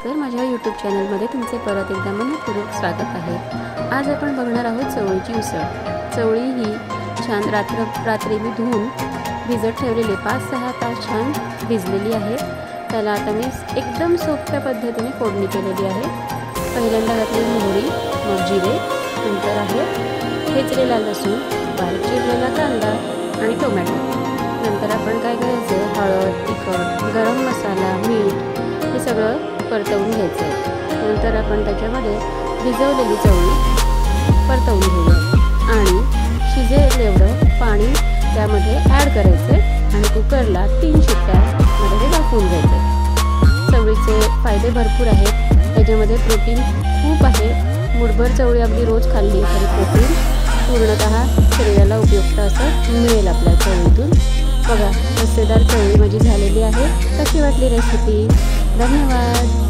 नमस्कार, माझ्या यूट्यूब चॅनलमध्ये तुमचे परत एकदा मनपूर्वक स्वागत आहे। आज आपण बघणार आहोत चवळीची उसळ। चवळी ही छान रात्री मी धुवून भिजत ठेवलेली 5-6 तास छान भिजलेली आहे। त्याला आता मी एकदम सोप्या पद्धतीने फोडणी केलेली आहे। पहिल्यांदा घातली मोहरी, मग जिरे, नंतर आहे ठेचलेला लसूण, बारीक चिरलेला कांदा आणि टोमॅटो। नंतर आपण काय करायचं, हळद, तिखट, गरम मसाला, मीठ हे सगळं परतवून घ्यायचं आहे। नंतर आपण त्याच्यामध्ये भिजवलेली चवळी परतवून घेऊया आणि शिजेल एवढं पाणी त्यामध्ये ॲड करायचं आणि कुकरला 3 शिट्ट्यामध्ये ते वाफवून घ्यायचं। चवळीचे फायदे भरपूर आहेत, त्याच्यामध्ये प्रोटीन खूप आहे। मुठभर चवळी अगदी रोज खाल्ली तरी प्रोटीन पूर्णतः शरीराला उपयुक्त असं मिळेल आपल्या चवळीतून। बघा, रस्सेदार चवळी माझी झालेली आहे। कशी वाटली रेसिपी? धन्यवाद।